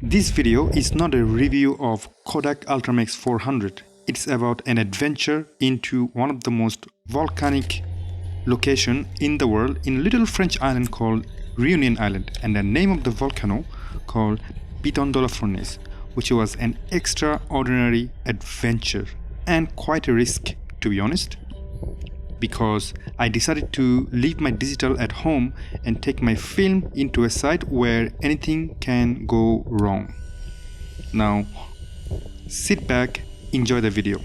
This video is not a review of Kodak UltraMax 400. It's about an adventure into one of the most volcanic location in the world in a little French island called Réunion Island, and the name of the volcano called Piton de la Fournaise, which was an extraordinary adventure and quite a risk, to be honest, because I decided to leave my digital at home and take my film into a site where anything can go wrong. Now, sit back, enjoy the video.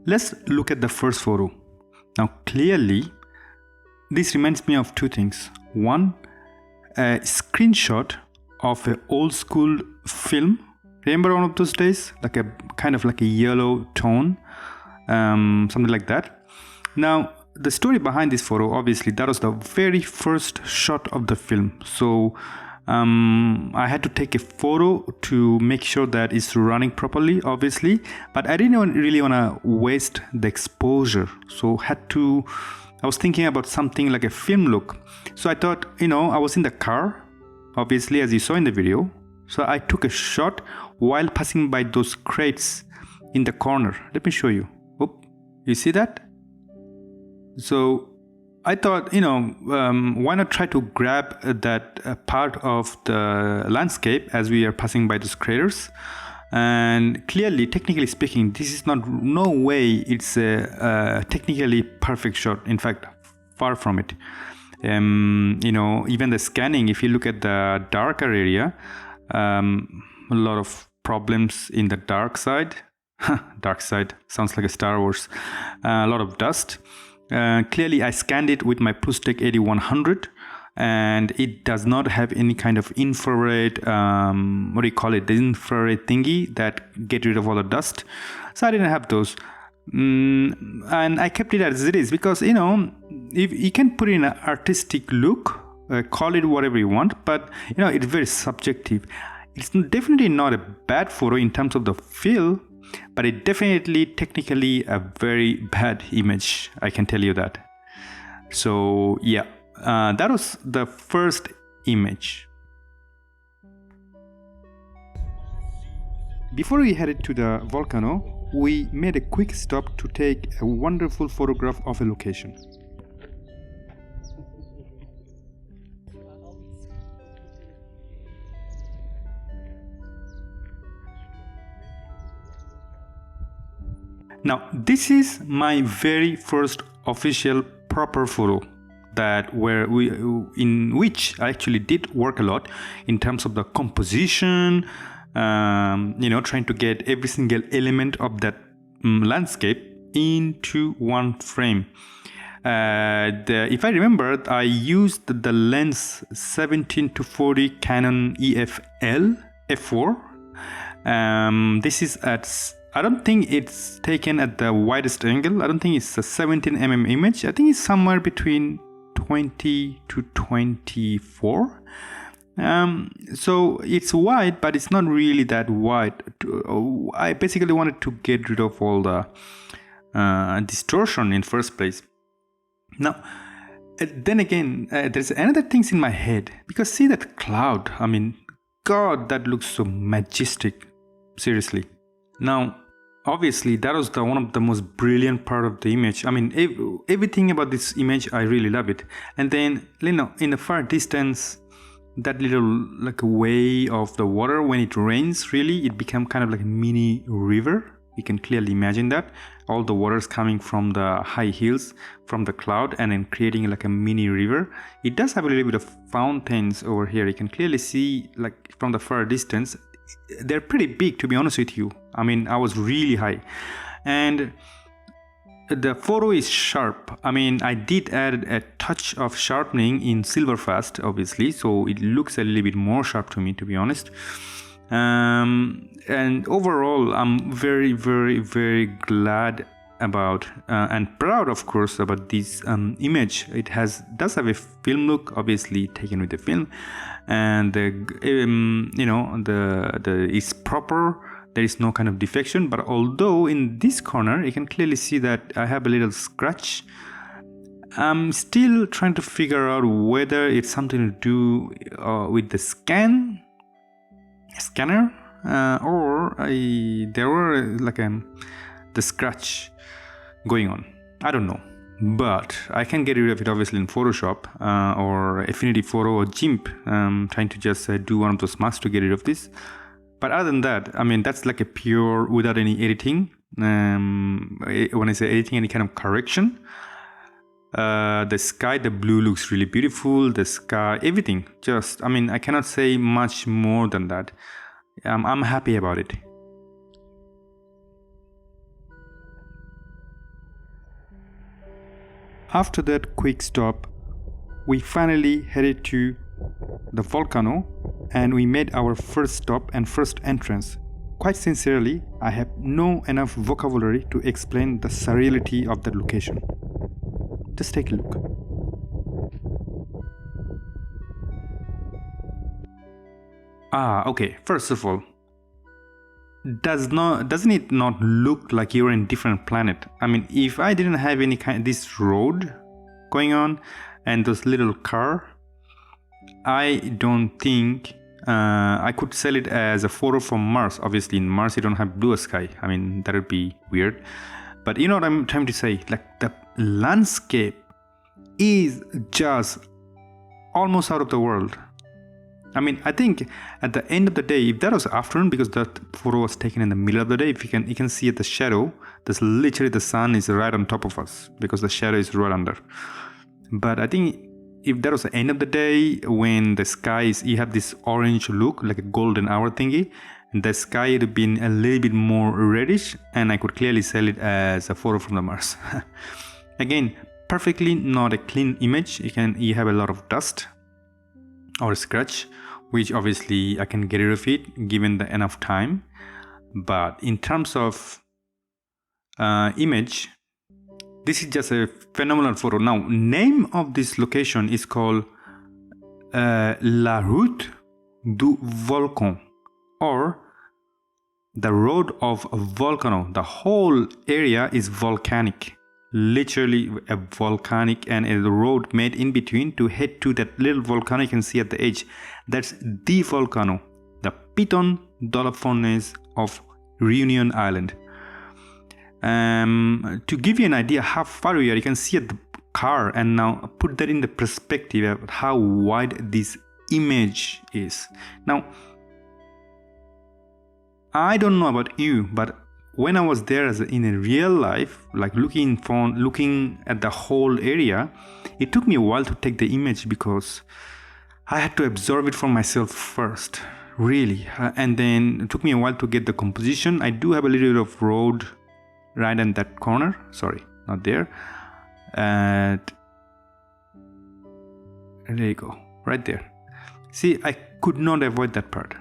Let's look at the first photo. Now, clearly, this reminds me of two things. One, a screenshot of an old school film. Remember one of those days? Like a kind of like a yellow tone, something like that. Now, the story behind this photo, obviously, that was the very first shot of the film. So I had to take a photo to make sure that it's running properly, obviously, but I didn't really want to waste the exposure. So I was thinking about something like a film look. So I thought, I was in the car, obviously, as you saw in the video. So I took a shot while passing by those crates in the corner. Let me show you. Oh, you see that? So I thought, why not try to grab that part of the landscape as we are passing by those craters. And clearly, technically speaking, this is no way it's a technically perfect shot. In fact, far from it. Even the scanning, if you look at the darker area, a lot of problems in the dark side. Dark side sounds like a Star Wars. A lot of dust. Clearly, I scanned it with my PLUSTEK 8100, and it does not have any kind of infrared, the infrared thingy that get rid of all the dust. So I didn't have those. And I kept it as it is because, if you can put in an artistic look, call it whatever you want, but, it's very subjective. It's definitely not a bad photo in terms of the feel, but it definitely technically a very bad image, I can tell you that. So yeah, that was the first image. Before we headed to the volcano, we made a quick stop to take a wonderful photograph of a location. Now, this is my very first official proper photo in which I actually did work a lot in terms of the composition, trying to get every single element of that landscape into one frame. If I remember, I used the lens 17-40 Canon EF-L f4. This is I don't think it's taken at the widest angle. I don't think it's a 17mm image. I think it's somewhere between 20 to 24. So it's wide, but it's not really that wide. I basically wanted to get rid of all the distortion in first place. Now, then again, there's another things in my head, because see that cloud. I mean, God, that looks so majestic. Seriously. Now, obviously, that was one of the most brilliant part of the image. I mean, everything about this image, I really love it. And then, in the far distance, that little like a way of the water when it rains, really, it became kind of like a mini river. You can clearly imagine that. All the water's coming from the high hills, from the cloud, and then creating like a mini river. It does have a little bit of fountains over here. You can clearly see, like from the far distance, they're pretty big, to be honest with you. I mean, I was really high. And the photo is sharp. I mean, I did add a touch of sharpening in SILVERFAST, obviously. So it looks a little bit more sharp to me, to be honest. And overall, I'm very, very, very glad about and proud, of course, about this image. It does have a film look, obviously taken with the film, and it's proper. There is no kind of defection, but although in this corner you can clearly see that I have a little scratch I'm still trying to figure out whether it's something to do with the scanner, or there were like the scratch going on. I don't know, but I can get rid of it obviously in Photoshop or Affinity Photo or GIMP. Trying to just do one of those masks to get rid of this. But other than that, I mean, that's like a pure without any editing. When I say editing, any kind of correction. The sky, the blue looks really beautiful. The sky, everything. Just, I mean, I cannot say much more than that. I'm happy about it. After that quick stop, we finally headed to the Volcano and we made our first stop and first entrance. Quite sincerely, I have no enough vocabulary to explain the surreality of that location. Just take a look. Okay, first of all, doesn't it not look like you're in a different planet? I mean, if I didn't have any this road going on and those little car, I don't think I could sell it as a photo from Mars. Obviously in Mars you don't have blue sky. I mean, that would be weird. But you know what I'm trying to say, like the landscape is just almost out of the world. I mean, I think at the end of the day, if that was afternoon, because that photo was taken in the middle of the day, if you can see at the shadow, there's literally the sun is right on top of us because the shadow is right under. But I think if that was the end of the day, when the sky is, you have this orange look, like a golden hour thingy, and the sky would have been a little bit more reddish, and I could clearly sell it as a photo from the Mars. Again, perfectly not a clean image. You have a lot of dust or scratch, which obviously I can get rid of it given the enough time. But in terms of image, this is just a phenomenal photo. Now, name of this location is called La Route du Volcan, or the Road of Volcano. The whole area is volcanic, literally a volcanic, and a road made in between to head to that little volcano you can see at the edge. That's the volcano, the Piton de la Fournaise of Reunion Island. To give you an idea how far we are, you can see at the car, and now put that in the perspective of how wide this image is. Now, I don't know about you, but when I was there in a real life, like looking at the whole area, it took me a while to take the image because I had to absorb it for myself first, really. And then it took me a while to get the composition. I do have a little bit of road right in that corner. Sorry, not there. And there you go, right there. See, I could not avoid that part.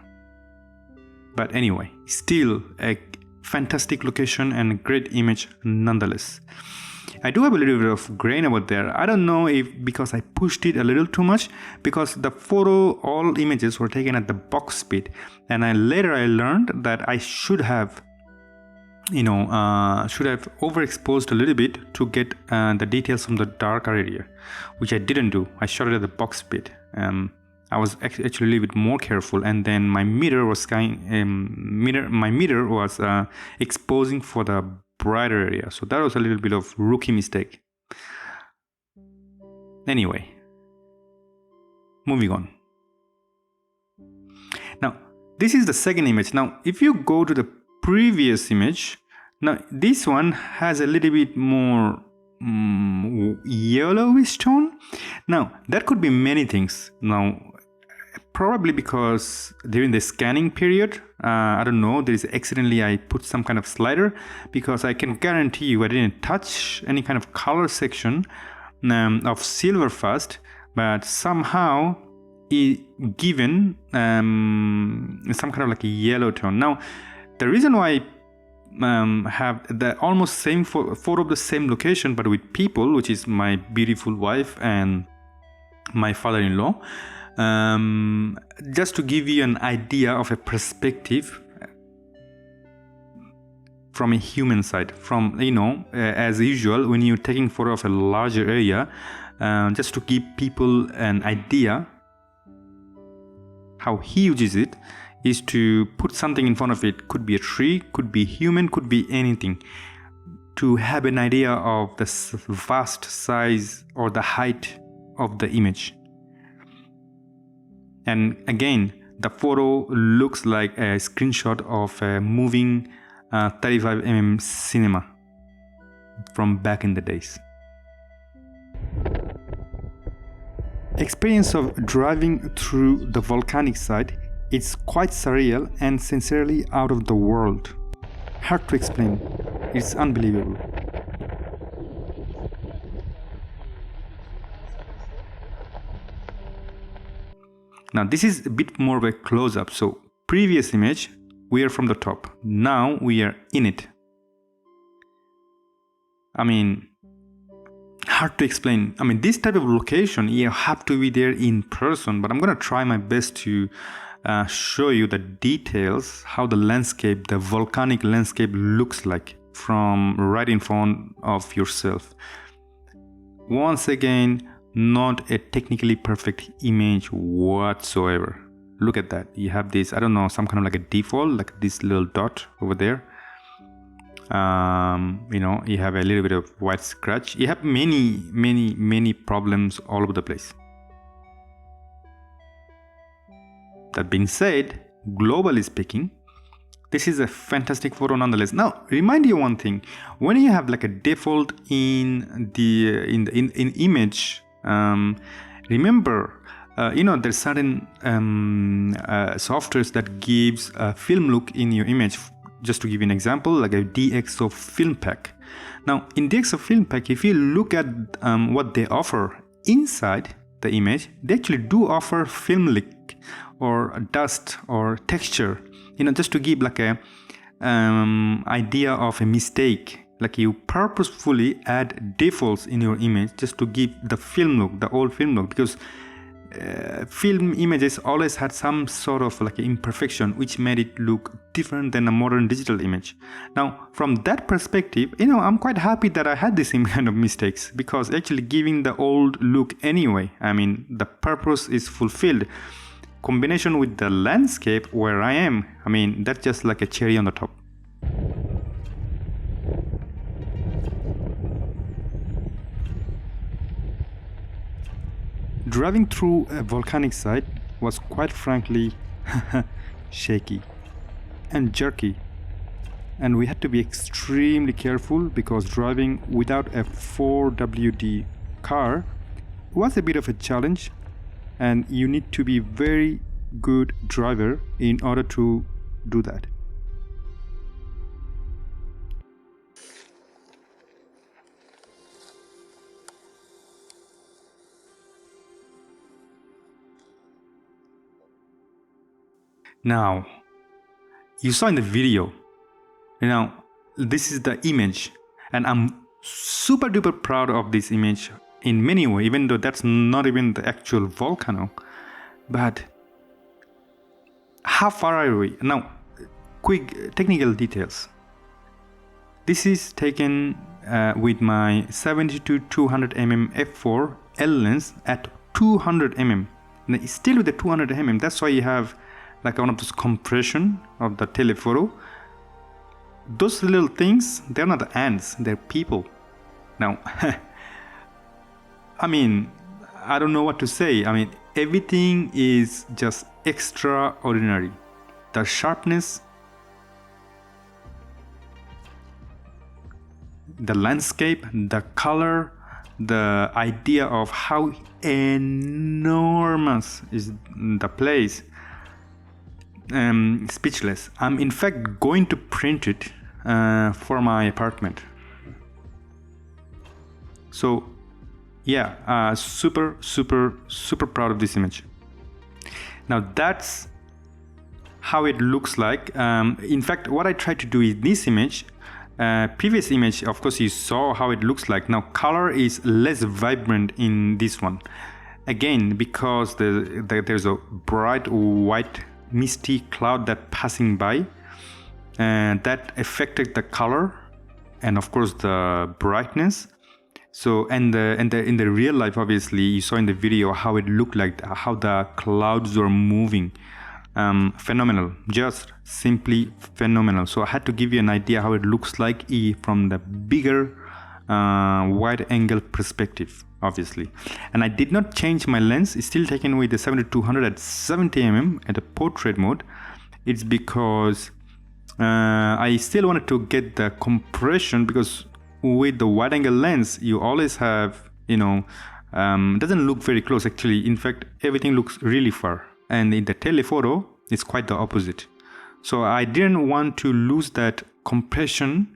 But anyway, still a fantastic location and a great image nonetheless. I do have a little bit of grain over there. I don't know if because I pushed it a little too much, because the photo, all images were taken at the box speed, and later I learned that I should have overexposed a little bit to get the details from the darker area, which I didn't do. I shot it at the box speed. I was actually a little bit more careful, and then my meter was exposing for the brighter area, so that was a little bit of rookie mistake. Anyway, moving on. Now, this is the second image. Now, if you go to the previous image, now this one has a little bit more yellowish tone. Now, that could be many things. Now, probably because during the scanning period, I don't know, accidentally I put some kind of slider, because I can guarantee you I didn't touch any kind of color section of SILVERFAST, but somehow it given some kind of like a yellow tone. Now, the reason why I have the almost same photo of the same location but with people, which is my beautiful wife and my father-in-law, just to give you an idea of a perspective. from a human side, from, you know, as usual, when you're taking photo of a larger area, just to give people an idea how huge is it, is to put something in front of it. Could be a tree, could be human, could be anything, to have an idea of the vast size or the height of the image. And again, the photo looks like a screenshot of a moving 35mm cinema from back in the days. Experience of driving through the volcanic site, it's quite surreal and sincerely out of the world. Hard to explain. It's unbelievable. Now this is a bit more of a close-up. So previous image, we are from the top. Now we are in it. I mean, hard to explain. I mean, this type of location, you have to be there in person, but I'm gonna try my best to show you the details, how the landscape, the volcanic landscape looks like from right in front of yourself. Once again, not a technically perfect image whatsoever. Look at that. You have this, I don't know, some kind of like a default, like this little dot over there. You know, you have a little bit of white scratch. You have many problems all over the place. That being said, globally speaking, this is a fantastic photo nonetheless. Now, remind you one thing: when you have like a default in image, remember, you know, there's certain softwares that gives a film look in your image. Just to give you an example, like a DxO film pack. Now, in DxO film pack, if you look at what they offer inside the image, they actually do offer film look or dust or texture, you know, just to give like a idea of a mistake. Like you purposefully add defaults in your image just to give the film look, the old film look, because film images always had some sort of like imperfection which made it look different than a modern digital image. Now, from that perspective, you know, I'm quite happy that I had this kind of mistakes, because actually giving the old look anyway, I mean, the purpose is fulfilled. Combination with the landscape where I am, I mean, that's just like a cherry on the top. Driving through a volcanic site was quite frankly shaky and jerky, and we had to be extremely careful because driving without a 4WD car was a bit of a challenge, and you need to be very good driver in order to do that. Now, you saw in the video, you know, this is the image, and I'm super duper proud of this image in many ways, even though that's not even the actual volcano. But how far are we? Now, quick technical details. This is taken with my 70-200mm f4 L lens at 200mm. Now, still with the 200mm, that's why you have like one of those compression of the telephoto. Those little things, they're not ants, they're people. Now, I mean, I don't know what to say. I mean, everything is just extraordinary. The sharpness, the landscape, the color, the idea of how enormous is the place. Speechless. I'm in fact going to print it for my apartment. So yeah, super proud of this image. Now that's how it looks like. In fact, what I tried to do in this image, previous image, of course you saw how it looks like. Now color is less vibrant in this one, again because there's a bright white misty cloud that passing by, and that affected the color and of course the brightness. So in the real life, obviously you saw in the video how it looked like, how the clouds were moving. Phenomenal, just simply phenomenal. So I had to give you an idea how it looks like from the bigger wide angle perspective, obviously. And I did not change my lens. It's still taken with the 70-200 at 70 mm at a portrait mode. It's because I still wanted to get the compression, because with the wide angle lens you always have, doesn't look very close actually. In fact, everything looks really far, and in the telephoto it's quite the opposite. So I didn't want to lose that compression,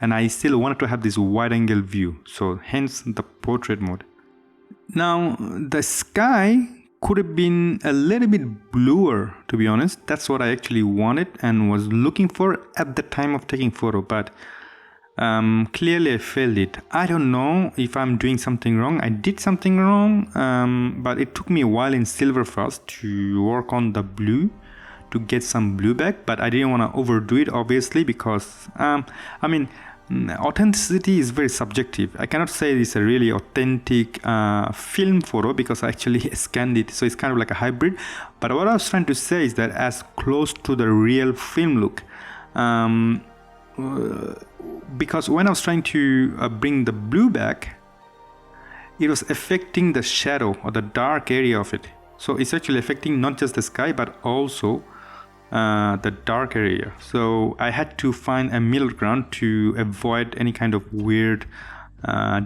and I still wanted to have this wide angle view, so hence the portrait mode. Now the sky could have been a little bit bluer, to be honest. That's what I actually wanted and was looking for at the time of taking photo, but clearly I failed it. I don't know if I'm doing something wrong. I did something wrong, but it took me a while in SILVERFAST to work on the blue, to get some blue back, but I didn't want to overdo it, obviously, because authenticity is very subjective. I cannot say it's a really authentic film photo because I actually scanned it, so it's kind of like a hybrid. But what I was trying to say is that as close to the real film look, because when I was trying to bring the blue back, it was affecting the shadow or the dark area of it. So it's actually affecting not just the sky but also the dark area. So I had to find a middle ground to avoid any kind of weird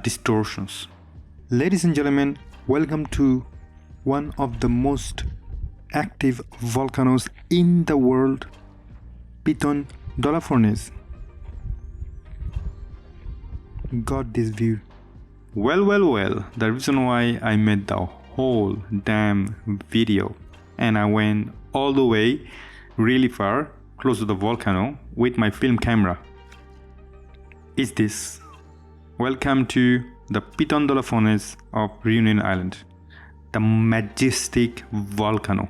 distortions. Ladies and gentlemen, welcome to one of the most active volcanoes in the world, Piton de la Fournaise. Got this view. Well, the reason why I made the whole damn video and I went all the way really far, close to the volcano with my film camera, is this. Welcome to the Piton de la Fournaise of Reunion Island, the majestic volcano.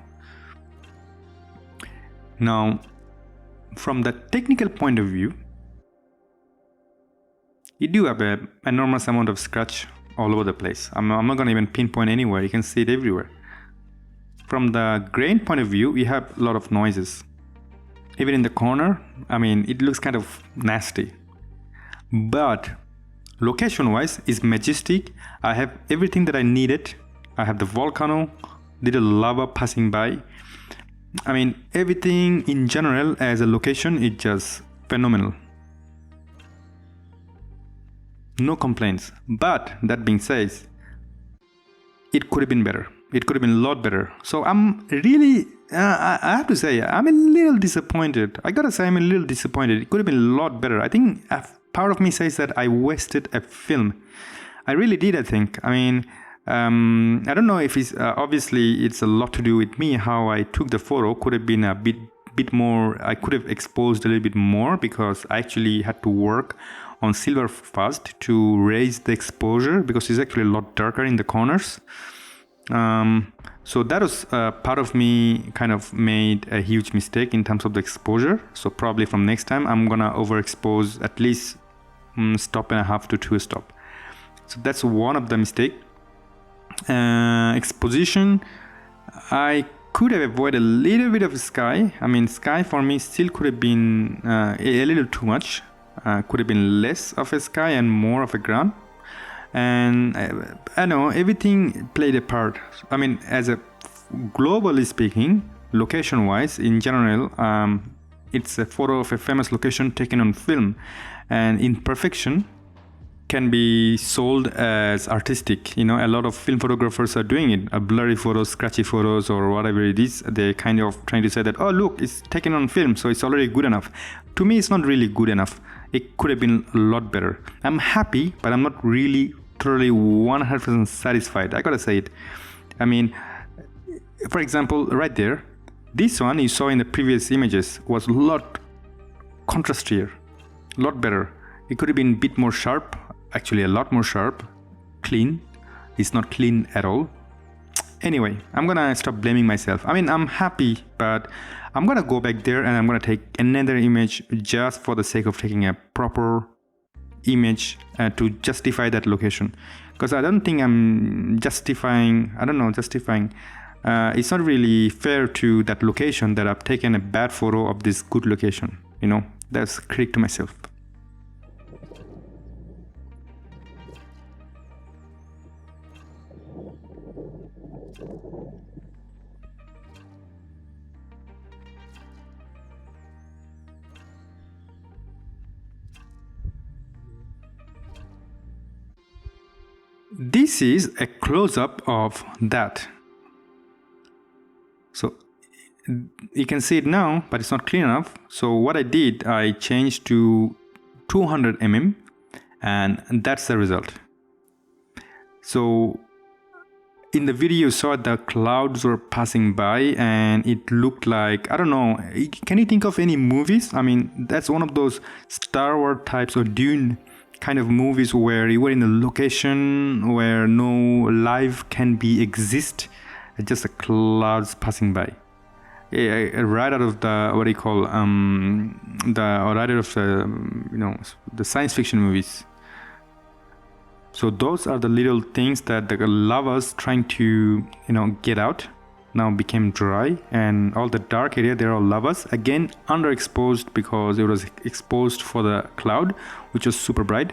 Now, from the technical point of view, you do have an enormous amount of scratch all over the place. I'm not going to even pinpoint anywhere. You can see it everywhere. From the grain point of view, you have a lot of noises. Even in the corner, it looks kind of nasty. But location-wise, it's majestic. I have everything that I needed. I have the volcano, little lava passing by. Everything in general as a location is just phenomenal. No complaints. But that being said, it could have been better. It could have been a lot better. So I'm really, I have to say, I'm a little disappointed. I gotta say, I'm a little disappointed. It could have been a lot better. I think part of me says that I wasted a film. I really did, I think. I don't know if it's, obviously it's a lot to do with me, how I took the photo. Could have been a bit more, I could have exposed a little bit more because I actually had to work on SILVERFAST to raise the exposure because it's actually a lot darker in the corners. So that was part of me kind of made a huge mistake in terms of the exposure. So probably from next time I'm gonna overexpose at least stop and a half to 2 stop. So that's one of the mistake. Exposition, I could have avoided a little bit of sky. Sky for me still could have been a little too much. Could have been less of a sky and more of a ground. And I know everything played a part. As a globally speaking, location-wise, in general, it's a photo of a famous location taken on film, and imperfection can be sold as artistic. A lot of film photographers are doing it. Blurry photos, scratchy photos, or whatever it is. They're kind of trying to say that, oh look, it's taken on film, so it's already good enough. To me, it's not really good enough. It could have been a lot better. I'm happy, but I'm not really totally 100% satisfied. I gotta say it. For example, right there, this one you saw in the previous images was a lot contrastier, a lot better. It could have been a bit more sharp, actually a lot more sharp, clean. It's not clean at all. Anyway, I'm gonna stop blaming myself. I mean, I'm happy, but I'm gonna go back there and I'm gonna take another image just for the sake of taking a proper image to justify that location, because I don't think I'm justifying, it's not really fair to that location that I've taken a bad photo of this good location, you know. That's critic to myself. This is a close-up of that. So you can see it now, but it's not clear enough. So what I did, I changed to 200 mm, and that's the result. So in the video you saw the clouds were passing by and it looked like, I don't know, can you think of any movies? I mean, that's one of those Star Wars types or Dune kind of movies where you were in a location where no life can be exist, just the clouds passing by. Yeah, right out of the, what do you call, right out of the, you know, the science fiction movies. So those are the little things that the lavas trying to, you know, get out now became dry, and all the dark area, they're all lavas, again underexposed because it was exposed for the cloud, which was super bright.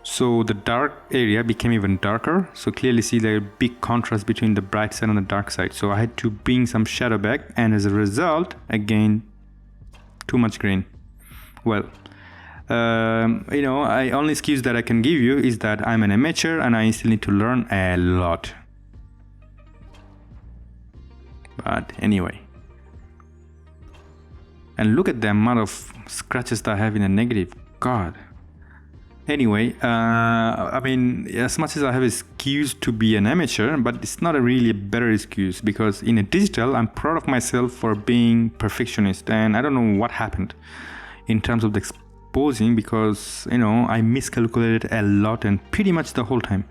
So the dark area became even darker, so clearly see the big contrast between the bright side and the dark side. So I had to bring some shadow back, and as a result, again, too much grain. Well, you know, I only excuse that I can give you is that I'm an amateur and I still need to learn a lot. But anyway, and look at the amount of scratches that I have in a negative. God. Anyway, I mean, as much as I have an excuse to be an amateur, but it's not a really better excuse, because in a digital, I'm proud of myself for being perfectionist, and I don't know what happened in terms of the exposing, because, you know, I miscalculated a lot and pretty much the whole time.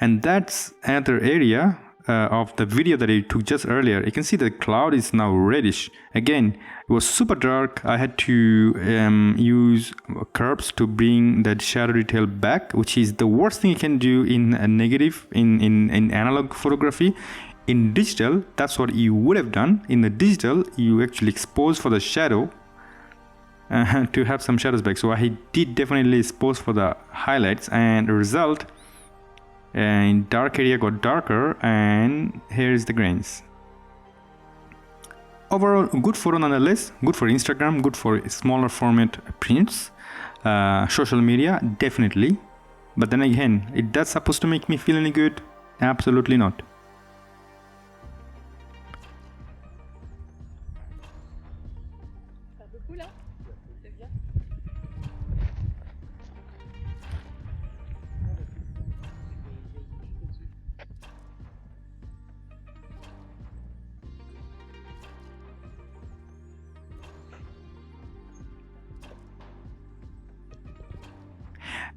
And that's another area of the video that I took just earlier. You can see the cloud is now reddish. Again, it was super dark. I had to use curves to bring that shadow detail back, which is the worst thing you can do in a negative, in analog photography. In digital, that's what you would have done. In the digital, you actually expose for the shadow to have some shadows back. So I did definitely expose for the highlights, and the result, and dark area got darker, and here is the grains. Overall, good photo nonetheless, good for Instagram, good for smaller format prints, social media, definitely. But then again, is that supposed to make me feel any good? Absolutely not.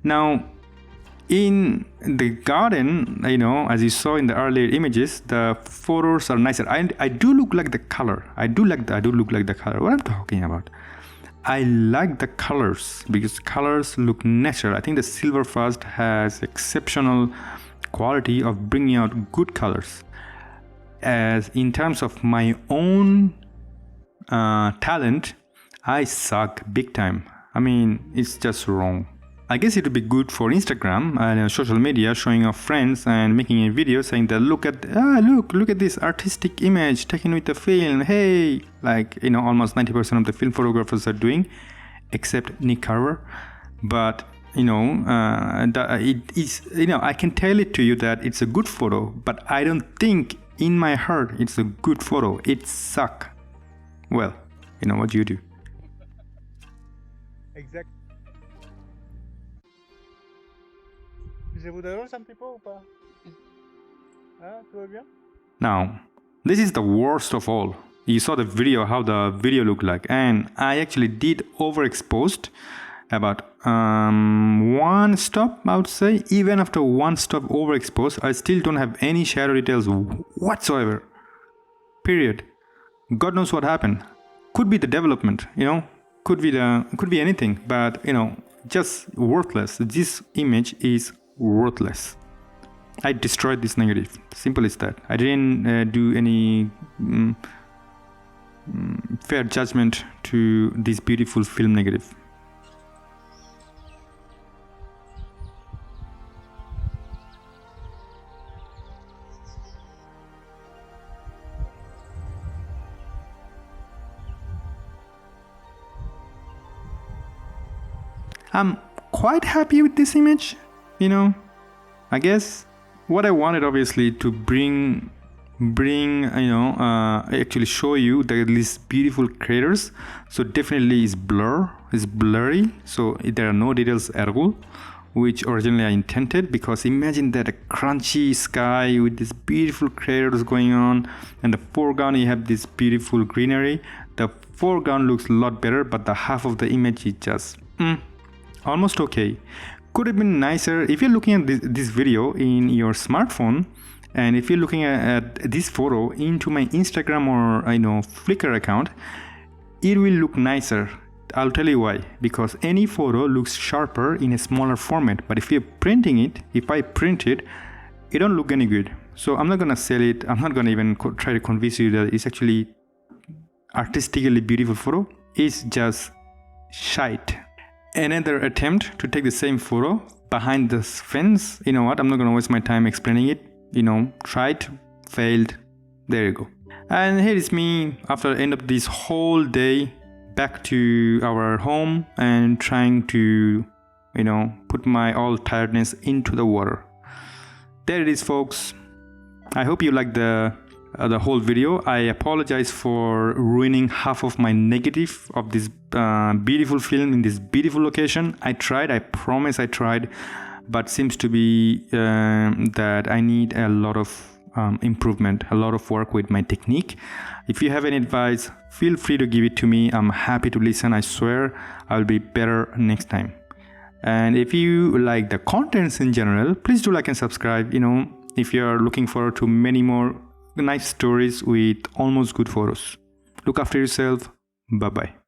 Now, in the garden, you know, as you saw in the earlier images, the photos are nicer. I do look like the color. I do look like the color. What I'm talking about? I like the colors because colors look natural. I think the SILVERFAST has exceptional quality of bringing out good colors. as in terms of my own talent, I suck big time. I mean, it's just wrong. I guess it would be good for Instagram and social media, showing off friends and making a video saying that look at this artistic image taken with the film. Hey, like, you know, almost 90% of the film photographers are doing, except Nick Carver. But you know, it is, you know, I can tell it to you that it's a good photo, but I don't think in my heart it's a good photo. It sucks. Well, you know, what do you do? Exact. Vous d'avance un petit peu ou pas? Hein, tout va bien? Now, this is the worst of all. You saw the video, how the video looked like, and I actually did overexposed about one stop, I would say. Even after one stop overexposed, I still don't have any shadow details whatsoever. Period. God knows what happened. Could be the development, you know, could be anything, but you know, just worthless. This image is worthless. I destroyed this negative. Simple as that. I didn't do any fair judgment to this beautiful film negative. I'm quite happy with this image, you know. I guess what I wanted, obviously, to bring you know, actually show you these beautiful craters. So definitely is blurry, so there are no details at all, which originally I intended, because imagine that a crunchy sky with these beautiful craters going on, and the foreground you have this beautiful greenery. The foreground looks a lot better, but the half of the image is just almost okay. Could have been nicer. If you're looking at this video in your smartphone, and if you're looking at this photo into my Instagram or, I know, Flickr account, it will look nicer. I'll tell you why. Because any photo looks sharper in a smaller format, but if you're printing it, if I print it, it don't look any good. So I'm not gonna sell it. I'm not gonna even try to convince you that it's actually artistically beautiful photo. It's just shite. Another attempt to take the same photo behind this fence. You know what, I'm not gonna waste my time explaining it. You know, tried, failed, there you go. And here is me after the end of this whole day, back to our home and trying to, you know, put my all tiredness into the water. There it is, folks. I hope you liked the whole video. I apologize for ruining half of my negative of this beautiful film in this beautiful location. I tried, I promise I tried, but seems to be that I need a lot of improvement, a lot of work with my technique. If you have any advice, feel free to give it to me. I'm happy to listen. I swear I'll be better next time. And if you like the contents in general, please do like and subscribe. You know, if you're looking forward to many more nice stories with almost good photos. Look after yourself. Bye bye.